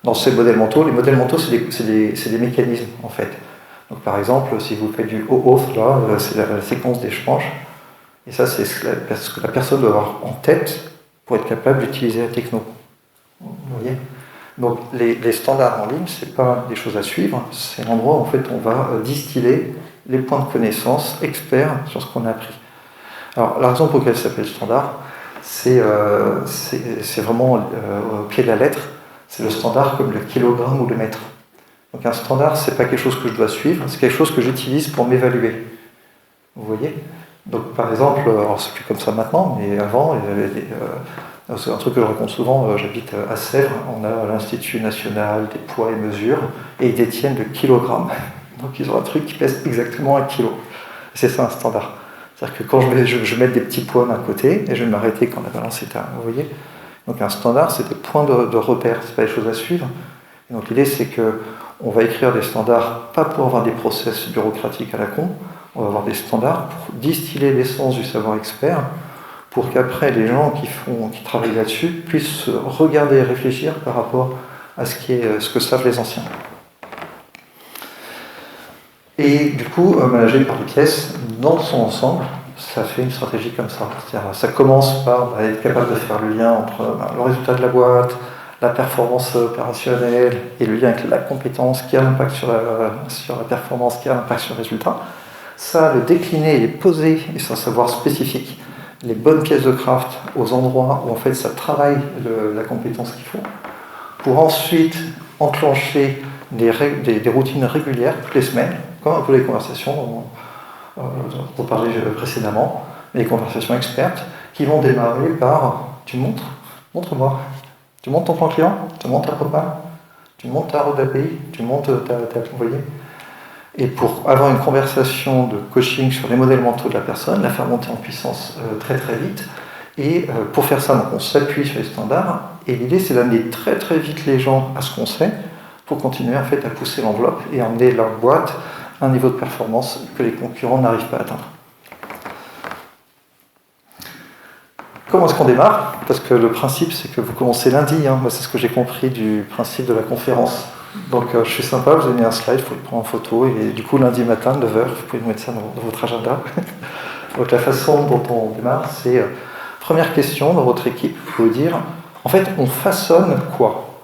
Dans ces modèles mentaux, les modèles mentaux, c'est des mécanismes, en fait. Donc, par exemple, si vous faites du OAuth, là, c'est la séquence d'échange. Et ça, c'est ce que la personne doit avoir en tête pour être capable d'utiliser la techno. Vous voyez? Donc, les standards en ligne, ce n'est pas des choses à suivre, c'est l'endroit où en fait, on va distiller les points de connaissance experts sur ce qu'on a appris. Alors, la raison pour laquelle ça s'appelle standard, c'est vraiment au pied de la lettre, c'est le standard comme le kilogramme ou le mètre. Donc, un standard, ce n'est pas quelque chose que je dois suivre, c'est quelque chose que j'utilise pour m'évaluer. Vous voyez? Donc, par exemple, alors c'est plus comme ça maintenant, mais avant, il y avait c'est un truc que je raconte souvent, j'habite à Sèvres, on a l'Institut national des poids et mesures, et ils détiennent le kilogramme. Donc ils ont un truc qui pèse exactement 1 kilo. C'est ça un standard. C'est-à-dire que quand je mets des petits poids d'un côté, et je vais m'arrêter quand la balance est à, vous voyez. Donc un standard, c'est des points de repère, c'est pas des choses à suivre. Et donc l'idée, c'est qu'on va écrire des standards, pas pour avoir des process bureaucratiques à la con, on va avoir des standards pour distiller l'essence du savoir expert, pour qu'après les gens qui travaillent là-dessus puissent regarder et réfléchir par rapport à ce que savent les anciens. Et du coup, manager par les pièces, dans son ensemble, ça fait une stratégie comme ça. C'est-à-dire, ça commence par être capable de faire le lien entre le résultat de la boîte, la performance opérationnelle et le lien avec la compétence qui a l'impact sur la performance, qui a l'impact sur le résultat. Ça, le décliner et les poser, et c'est un savoir spécifique, les bonnes pièces de craft aux endroits où en fait ça travaille la compétence qu'il faut, pour ensuite enclencher des routines régulières toutes les semaines, comme un peu les conversations dont on parlait précédemment, les conversations expertes, qui vont démarrer par tu montre-moi, tu montes ton plan client, tu montes ta propane, tu montes ta road API, tu montes ta envoyé. Et pour avoir une conversation de coaching sur les modèles mentaux de la personne, la faire monter en puissance très très vite. Et pour faire ça, donc, on s'appuie sur les standards. Et l'idée, c'est d'amener très très vite les gens à ce qu'on sait pour continuer en fait à pousser l'enveloppe et emmener leur boîte à un niveau de performance que les concurrents n'arrivent pas à atteindre. Comment est-ce qu'on démarre? Parce que le principe, c'est que vous commencez lundi. Moi, c'est ce que j'ai compris du principe de la conférence. Donc je suis sympa, vous avez mis un slide, il faut le prendre en photo, et du coup lundi matin, 9h, vous pouvez mettre ça dans votre agenda. Donc la façon dont on démarre, c'est première question dans votre équipe, il faut dire, en fait on façonne quoi?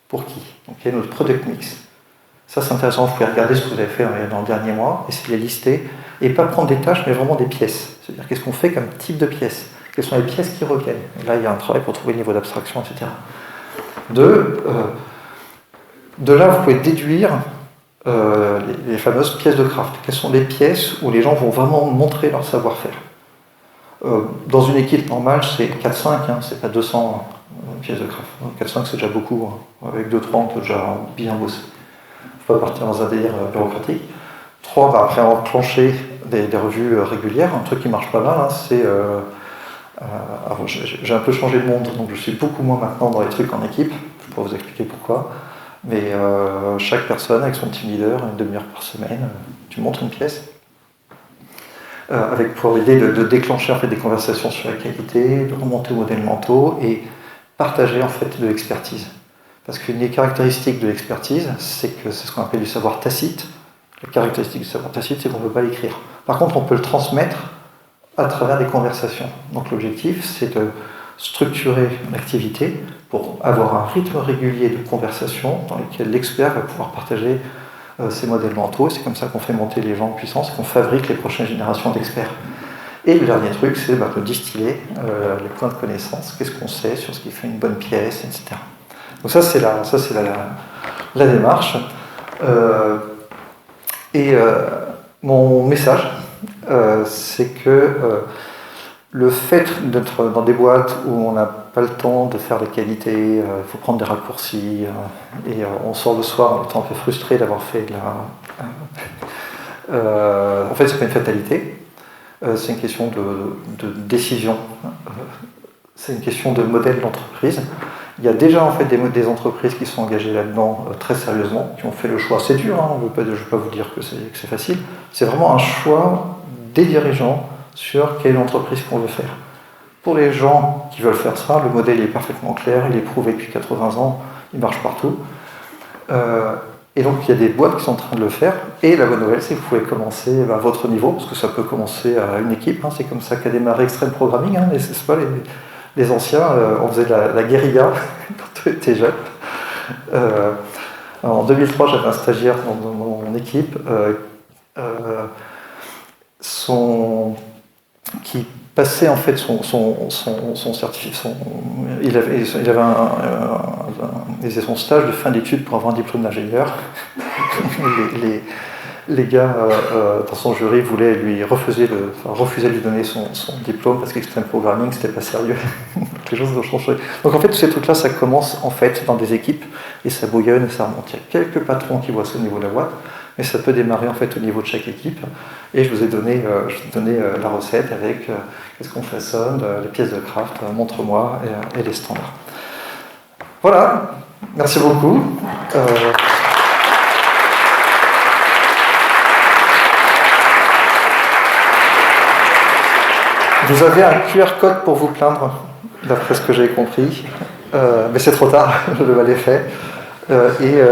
Pour qui? Donc il y a notre product mix. Ça c'est intéressant, vous pouvez regarder ce que vous avez fait dans le dernier mois, essayer de les lister, et pas prendre des tâches, mais vraiment des pièces. C'est-à-dire qu'est-ce qu'on fait comme type de pièces? Quelles sont les pièces qui reviennent? Et là il y a un travail pour trouver le niveau d'abstraction, etc. De là, vous pouvez déduire les fameuses pièces de craft. Quelles sont les pièces où les gens vont vraiment montrer leur savoir-faire? Dans une équipe normale, c'est 4-5, c'est pas 200 pièces de craft. 4-5, c'est déjà beaucoup. Avec 2-3, on peut déjà bien bosser. Il ne faut pas partir dans un délire bureaucratique. 3, après enclencher des revues régulières. Un truc qui marche pas mal, c'est... j'ai un peu changé de monde, donc je suis beaucoup moins maintenant dans les trucs en équipe. Je pourrais vous expliquer pourquoi. Mais chaque personne avec son team leader, une demi-heure par semaine, tu montres une pièce. Avec pour l'idée de déclencher en fait, des conversations sur la qualité, de remonter aux modèles mentaux et partager en fait de l'expertise. Parce qu'une des caractéristiques de l'expertise, c'est que c'est ce qu'on appelle du savoir tacite. La caractéristique du savoir tacite, c'est qu'on ne peut pas l'écrire. Par contre, on peut le transmettre à travers des conversations. Donc l'objectif, c'est de structurer l'activité pour avoir un rythme régulier de conversation dans lequel l'expert va pouvoir partager ses modèles mentaux. C'est comme ça qu'on fait monter les gens en puissance, qu'on fabrique les prochaines générations d'experts. Et le dernier truc, c'est de distiller les points de connaissance, qu'est-ce qu'on sait sur ce qui fait une bonne pièce, etc. Donc ça, c'est la démarche. Mon message, c'est que le fait d'être dans des boîtes où on n'a pas le temps de faire la qualité, il faut prendre des raccourcis, et on sort le soir en étant un peu frustré d'avoir fait de la... en fait, c'est pas une fatalité. C'est une question de décision, c'est une question de modèle d'entreprise. Il y a déjà en fait des entreprises qui sont engagées là-dedans très sérieusement, qui ont fait le choix. C'est dur, hein, je ne vais pas vous dire que c'est facile. C'est vraiment un choix des dirigeants sur quelle entreprise qu'on veut faire. Pour les gens qui veulent faire ça, le modèle est parfaitement clair, il est prouvé depuis 80 ans, il marche partout. Et donc il y a des boîtes qui sont en train de le faire, et la bonne nouvelle c'est que vous pouvez commencer à votre niveau, parce que ça peut commencer à une équipe, hein, c'est comme ça qu'a démarré Extreme Programming, hein, mais c'est pas les anciens, on faisait de la guérilla quand on était jeune. En 2003 j'avais un stagiaire dans mon équipe qui passait en fait son certificat, il faisait son stage de fin d'études pour avoir un diplôme d'ingénieur. les gars dans son jury voulaient refusaient de lui donner son diplôme parce qu'Extreme Programming c'était pas sérieux. Les choses ont changé. Donc en fait tous ces trucs là ça commence en fait dans des équipes et ça bouillonne et ça remonte. Il y a quelques patrons qui voient ça au niveau de la boîte, mais ça peut démarrer en fait au niveau de chaque équipe. Et je vous ai donné la recette avec qu'est-ce qu'on façonne, les pièces de craft, montre-moi et les standards. Voilà, merci beaucoup. Vous avez un QR code pour vous plaindre, d'après ce que j'ai compris, mais c'est trop tard, le mal est fait. Et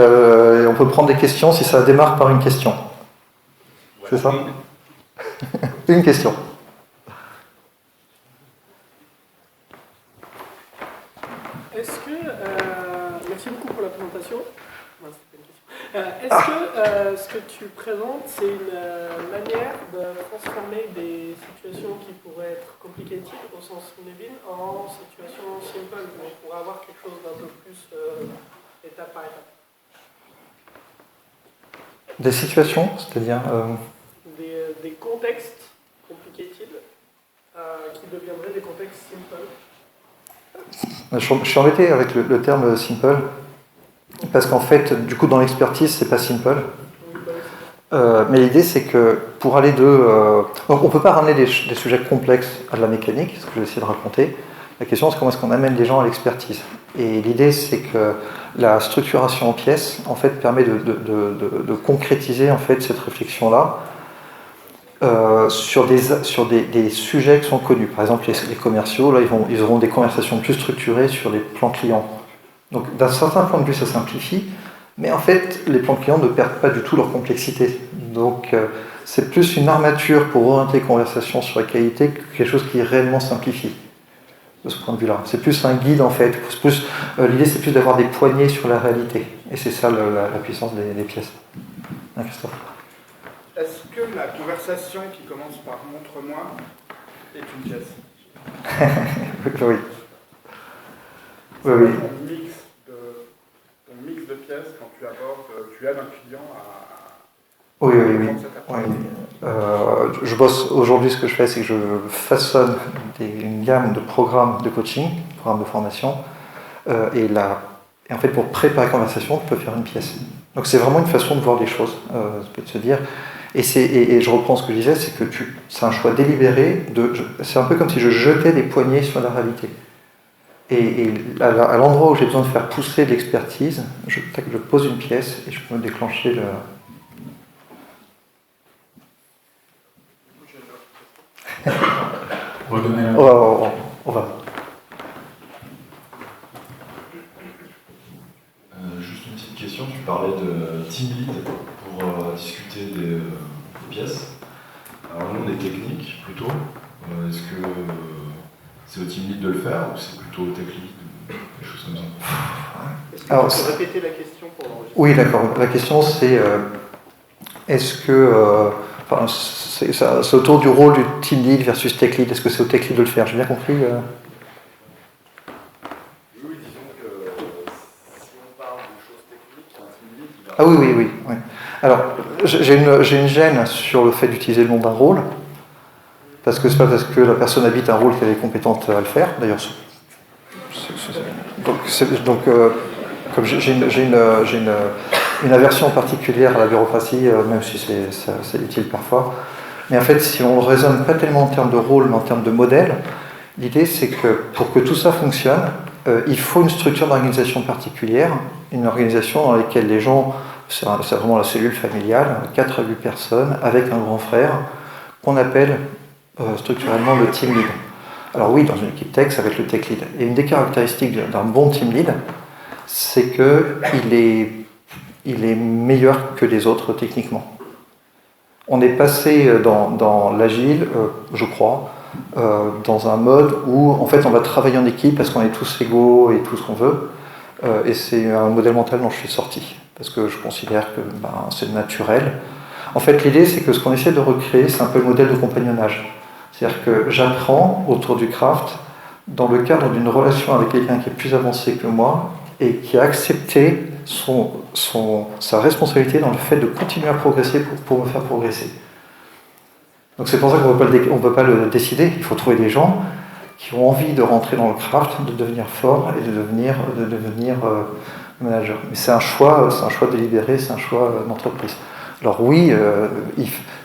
on peut prendre des questions si ça démarre par une question. C'est ça ? Une question.
Merci beaucoup pour la présentation. Est-ce que ce que tu présentes, c'est une manière de transformer des situations qui pourraient être complicated au sens Nevin en situations simple, mais pour avoir quelque chose d'un peu plus étape par étape?
Des situations, c'est-à-dire
des contextes complicated qui deviendraient des contextes simple.
Je suis embêté avec le terme simple, parce qu'en fait, du coup, dans l'expertise, c'est pas simple. Mais l'idée, c'est que pour aller on ne peut pas ramener des sujets complexes à de la mécanique, ce que je vais essayer de raconter. La question, c'est comment est-ce qu'on amène les gens à l'expertise. Et l'idée, c'est que la structuration en pièces, en fait, permet de concrétiser en fait cette réflexion-là sur des sujets qui sont connus. Par exemple, les commerciaux, là, ils auront des conversations plus structurées sur les plans clients. Donc, d'un certain point de vue, ça simplifie, mais en fait, les plans clients ne perdent pas du tout leur complexité. Donc, c'est plus une armature pour orienter les conversations sur la qualité que quelque chose qui réellement simplifie. De ce point de vue-là. C'est plus un guide, en fait. L'idée, c'est plus d'avoir des poignées sur la réalité. Et c'est ça la puissance des pièces. Hein, Christophe ?
Est-ce que la conversation qui commence par « montre-moi » est une pièce?
Oui. Oui.
Ton mix de pièces quand tu aides un client à...
Oui. Je bosse aujourd'hui, ce que je fais, c'est que je façonne une gamme de programmes de coaching, programmes de formation, et en fait, pour préparer la conversation, tu peux faire une pièce. Donc c'est vraiment une façon de voir les choses, de se dire. Et je reprends ce que je disais, c'est que c'est un choix délibéré. C'est un peu comme si je jetais des poignées sur la réalité. Et à l'endroit où j'ai besoin de faire pousser de l'expertise, je pose une pièce et je peux me déclencher le... On va.
Juste une petite question, tu parlais de team lead pour discuter des pièces. Alors nous on est technique plutôt, est-ce que c'est au team lead de le faire ou c'est plutôt au tech lead, des choses comme ça?
Est-ce que
Alors,
tu peux répéter la question pour l'enregistrer?
Oui, d'accord. La question c'est est-ce que c'est autour du rôle du team lead versus tech lead. Est-ce que c'est au tech lead de le faire? J'ai bien compris.
Oui, disons que si on parle de choses techniques, un team lead, il va...
Ah oui. Alors, j'ai une gêne sur le fait d'utiliser le nom d'un rôle, parce que c'est pas parce que la personne habite un rôle qu'elle est compétente à le faire. D'ailleurs, comme j'ai une aversion particulière à la bureaucratie, même si c'est utile parfois. Mais en fait, si on ne raisonne pas tellement en termes de rôle, mais en termes de modèle, l'idée c'est que pour que tout ça fonctionne, il faut une structure d'organisation particulière, une organisation dans laquelle les gens, c'est vraiment la cellule familiale, 4 à 8 personnes, avec un grand frère, qu'on appelle structurellement le team lead. Alors oui, dans une équipe tech, ça va être le tech lead. Et une des caractéristiques d'un bon team lead, c'est qu'il est meilleur que les autres techniquement. On est passé dans l'agile, je crois, dans un mode où en fait on va travailler en équipe parce qu'on est tous égaux et tout ce qu'on veut. Et c'est un modèle mental dont je suis sorti, parce que je considère que c'est naturel. En fait, l'idée, c'est que ce qu'on essaie de recréer, c'est un peu le modèle de compagnonnage. C'est-à-dire que j'apprends autour du craft dans le cadre d'une relation avec quelqu'un qui est plus avancé que moi et qui a accepté sa responsabilité dans le fait de continuer à progresser pour me faire progresser. Donc c'est pour ça qu'on ne peut pas le décider. Il faut trouver des gens qui ont envie de rentrer dans le craft, de devenir fort et de devenir manager. Mais c'est un choix délibéré, c'est un choix d'entreprise. Alors oui,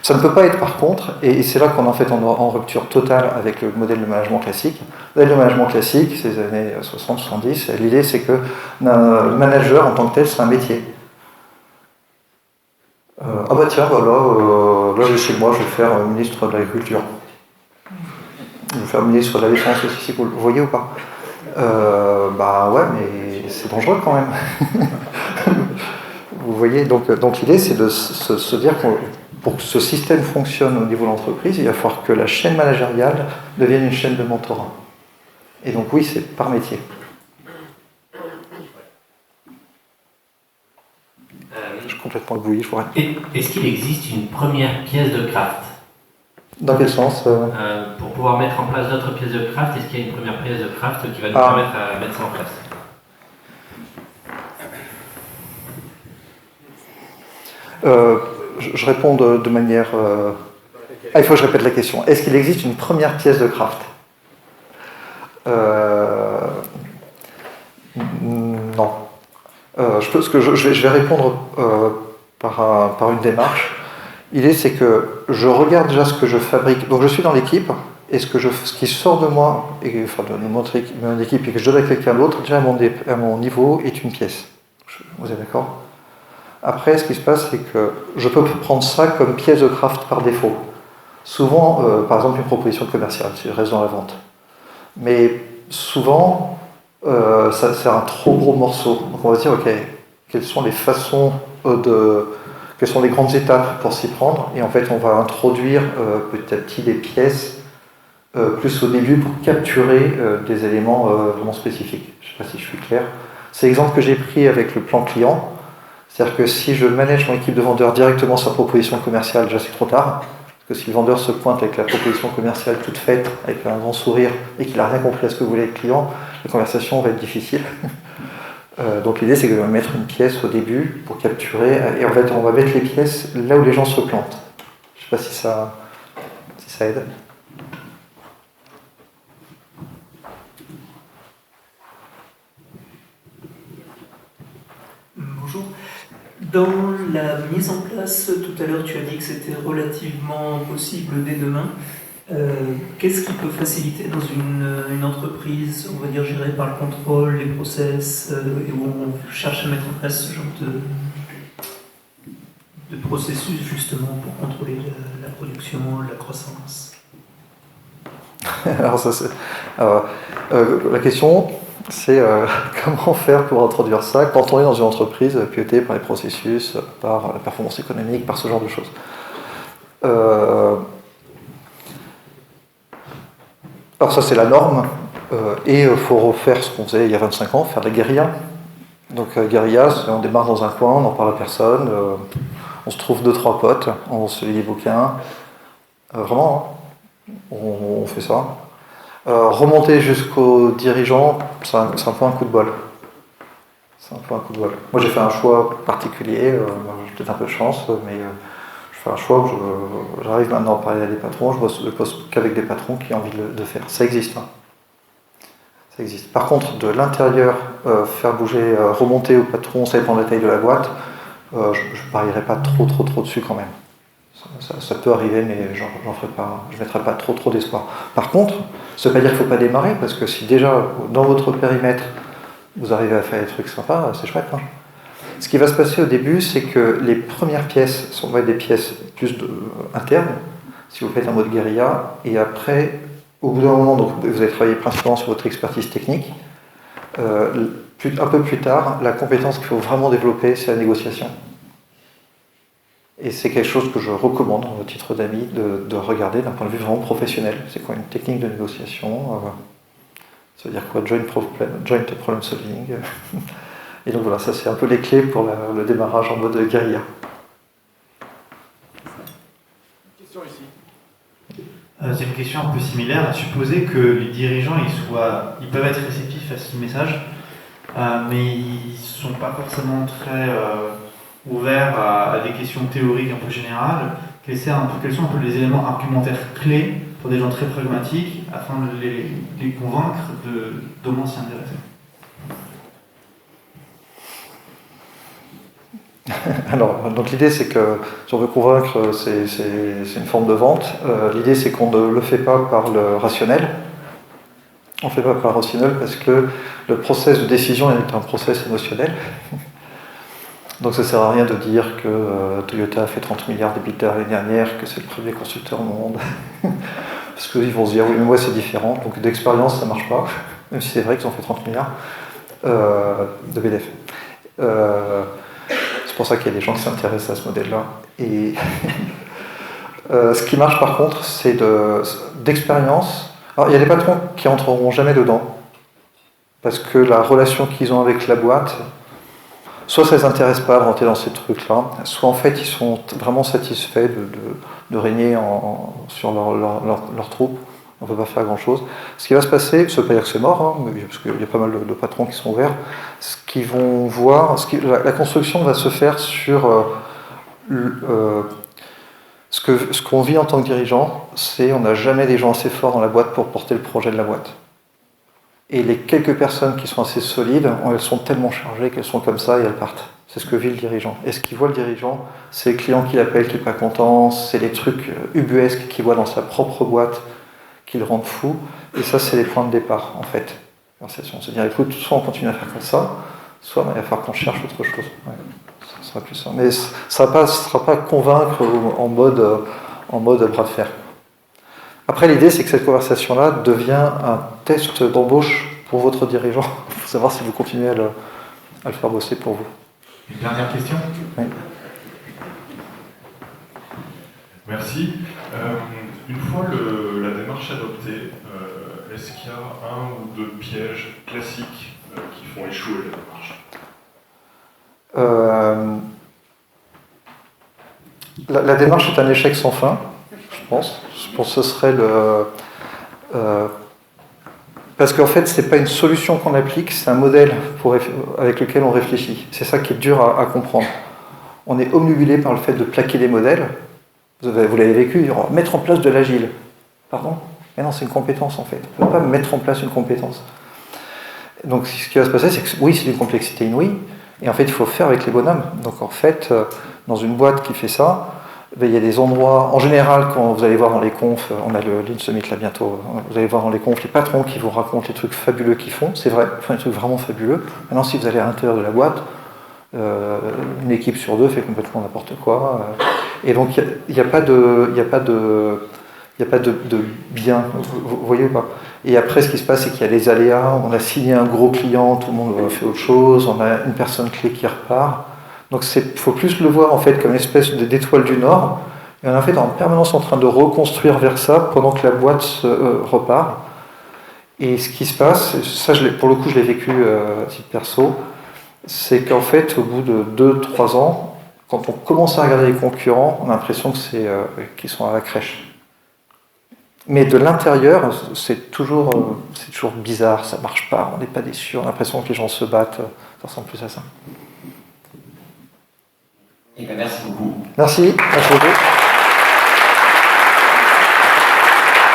ça ne peut pas être par contre, et c'est là qu'on est en fait en rupture totale avec le modèle de management classique. Le modèle de management classique, c'est les années 60-70, l'idée c'est que un manager en tant que tel, c'est un métier. Ah bah tiens, voilà, là chez moi, je vais faire ministre de l'Agriculture. Je vais faire ministre de la Défense aussi, si vous le voyez ou pas. Bah ouais, mais c'est dangereux quand même. Vous voyez, donc l'idée c'est de se dire que pour que ce système fonctionne au niveau de l'entreprise, il va falloir que la chaîne managériale devienne une chaîne de mentorat. Et donc oui, c'est par métier. Je suis complètement ébloui, je vous arrête.
Est-ce qu'il existe une première pièce de craft?
Dans quel sens
Pour pouvoir mettre en place d'autres pièces de craft, est-ce qu'il y a une première pièce de craft qui va nous permettre à mettre ça en place?
Je réponds de manière... il faut que je répète la question. Est-ce qu'il existe une première pièce de craft? Non. Je vais répondre par une démarche. L'idée, c'est que je regarde déjà ce que je fabrique. Donc, je suis dans l'équipe, et ce qui sort de moi, de mon équipe, et que je donne à quelqu'un d'autre, déjà à mon niveau, est une pièce. Vous êtes d'accord? Après, ce qui se passe, c'est que je peux prendre ça comme pièce de craft par défaut. Souvent, par exemple, une proposition commerciale, si je reste dans la vente. Mais souvent, c'est un trop gros morceau. Donc on va se dire, ok, quelles sont les façons quelles sont les grandes étapes pour s'y prendre? Et en fait, on va introduire petit à petit des pièces plus au début pour capturer des éléments vraiment spécifiques. Je ne sais pas si je suis clair. C'est l'exemple que j'ai pris avec le plan client. C'est-à-dire que si je manage mon équipe de vendeurs directement sur la proposition commerciale, déjà c'est trop tard. Parce que si le vendeur se pointe avec la proposition commerciale toute faite, avec un grand sourire, et qu'il n'a rien compris à ce que voulait le client, la conversation va être difficile. Donc l'idée c'est de mettre une pièce au début pour capturer, et en fait on va mettre les pièces là où les gens se plantent. Je ne sais pas si ça aide.
Bonjour. Dans la mise en place, tout à l'heure tu as dit que c'était relativement possible dès demain. Qu'est-ce qui peut faciliter dans une entreprise, on va dire gérée par le contrôle, les process, et où on cherche à mettre en place ce genre de processus justement pour contrôler la production, la croissance?
La question, c'est comment faire pour introduire ça quand on est dans une entreprise pilotée par les processus, par la performance économique, par ce genre de choses. Alors ça c'est la norme, et il faut refaire ce qu'on faisait il y a 25 ans, faire des guérillas. Donc guérilla, on démarre dans un coin, on n'en parle à personne, on se trouve 2-3 potes, on se lit des bouquins, vraiment, hein, on fait ça. Remonter jusqu'aux dirigeants, c'est un peu un coup de bol. C'est un peu un coup de bol. Moi j'ai fait un choix particulier, j'ai peut-être un peu de chance, mais je fais un choix où j'arrive maintenant à parler à des patrons, je bosse qu'avec des patrons qui ont envie de faire. Ça existe. Hein. Ça existe. Par contre, de l'intérieur, faire bouger, remonter au patron, ça dépend de la taille de la boîte, je ne parierais pas trop dessus quand même. Ça peut arriver, mais j'en ferai pas, je ne mettrai pas trop d'espoir. Par contre, ça ne veut pas dire qu'il ne faut pas démarrer, parce que si déjà, dans votre périmètre, vous arrivez à faire des trucs sympas, c'est chouette. Hein. Ce qui va se passer au début, c'est que les premières pièces sont des pièces plus internes, si vous faites un mode guérilla, et après, au bout d'un moment, donc, vous allez travailler principalement sur votre expertise technique. Un peu plus tard, la compétence qu'il faut vraiment développer, c'est la négociation. Et c'est quelque chose que je recommande, au titre d'ami, de regarder d'un point de vue vraiment professionnel. C'est quoi une technique de négociation ça veut dire quoi? Joint problem solving. Et donc voilà, ça c'est un peu les clés pour le démarrage en mode guérilla.
Question ici.
C'est une question un peu similaire. Supposez que les dirigeants ils peuvent être réceptifs à ce message, mais ils ne sont pas forcément très ouverts à des questions théoriques un peu générales. Quels sont un peu les éléments argumentaires clés pour des gens très pragmatiques afin de les convaincre d'au moins s'y intéresser?
Alors, donc l'idée c'est que si on veut convaincre, c'est une forme de vente. L'idée c'est qu'on ne le fait pas par le rationnel. On ne le fait pas par le rationnel parce que le process de décision est un process émotionnel. Donc ça ne sert à rien de dire que Toyota a fait 30 milliards d'EBITDA l'année dernière, que c'est le premier constructeur au monde. Parce qu'ils vont se dire, oui mais moi c'est différent. Donc d'expérience ça ne marche pas, même si c'est vrai qu'ils ont fait 30 milliards de BDF. C'est pour ça qu'il y a des gens qui s'intéressent à ce modèle-là. Et ce qui marche par contre, c'est d'expérience. Alors il y a des patrons qui entreront jamais dedans, parce que la relation qu'ils ont avec la boîte, soit ça ne les intéresse pas de rentrer dans ces trucs-là, soit en fait ils sont vraiment satisfaits de régner sur leur troupe. On ne peut pas faire grand-chose. Ce qui va se passer, ça ne veut pas dire que c'est mort, hein, parce qu'il y a pas mal de patrons qui sont ouverts. Ce qu'ils vont voir, la construction va se faire sur ce qu'on vit en tant que dirigeant, c'est on n'a jamais des gens assez forts dans la boîte pour porter le projet de la boîte. Et les quelques personnes qui sont assez solides, elles sont tellement chargées qu'elles sont comme ça et elles partent. C'est ce que vit le dirigeant. Et ce qu'il voit le dirigeant, c'est le client qui l'appelle, qui n'est pas content, c'est les trucs ubuesques qu'il voit dans sa propre boîte, qui le rendent fou, et ça c'est les points de départ en fait. C'est-à-dire écoute, soit on continue à faire comme ça, soit il va falloir qu'on cherche autre chose. Ouais, ça sera plus ça. Mais ça ne sera pas convaincre en mode bras de fer. Après l'idée c'est que cette conversation-là devient un test d'embauche pour votre dirigeant, pour savoir si vous continuez à le faire bosser pour vous.
Une dernière question?
Oui.
Merci. Une fois la démarche adoptée, est-ce qu'il y a un ou deux pièges classiques qui font échouer la démarche?
La démarche est un échec sans fin, je pense. Je pense que ce serait parce qu'en fait, ce n'est pas une solution qu'on applique, c'est un modèle avec lequel on réfléchit. C'est ça qui est dur à comprendre. On est obnubilé par le fait de plaquer des modèles. Vous l'avez vécu, mettre en place de l'agile. Pardon? Mais non, c'est une compétence en fait. On ne peut pas mettre en place une compétence. Donc ce qui va se passer, c'est que oui, c'est d'une complexité inouïe, et en fait, il faut faire avec les bonhommes. Donc en fait, dans une boîte qui fait ça, il y a des endroits, en général, quand vous allez voir dans les confs, on a le Lean Summit là bientôt, vous allez voir dans les confs les patrons qui vous racontent les trucs fabuleux qu'ils font, c'est vrai, ils font des trucs vraiment fabuleux. Maintenant, si vous allez à l'intérieur de la boîte, une équipe sur deux fait complètement n'importe quoi. Et donc, il n'y a pas de bien, vous voyez ou pas? Et après, ce qui se passe, c'est qu'il y a les aléas, on a signé un gros client, tout le monde fait autre chose, on a une personne clé qui repart. Donc il faut plus le voir en fait comme une espèce d'étoile du Nord, et on est en fait en permanence en train de reconstruire vers ça pendant que la boîte repart. Et ce qui se passe, ça pour le coup je l'ai vécu à titre perso, c'est qu'en fait au bout de 2-3 ans, quand on commence à regarder les concurrents, on a l'impression que qu'ils sont à la crèche. Mais de l'intérieur, c'est toujours bizarre, ça marche pas, on n'est pas déçu, on a l'impression que les gens se battent, ça ressemble plus à ça.
Eh bien, merci beaucoup.
Merci, à vous deux.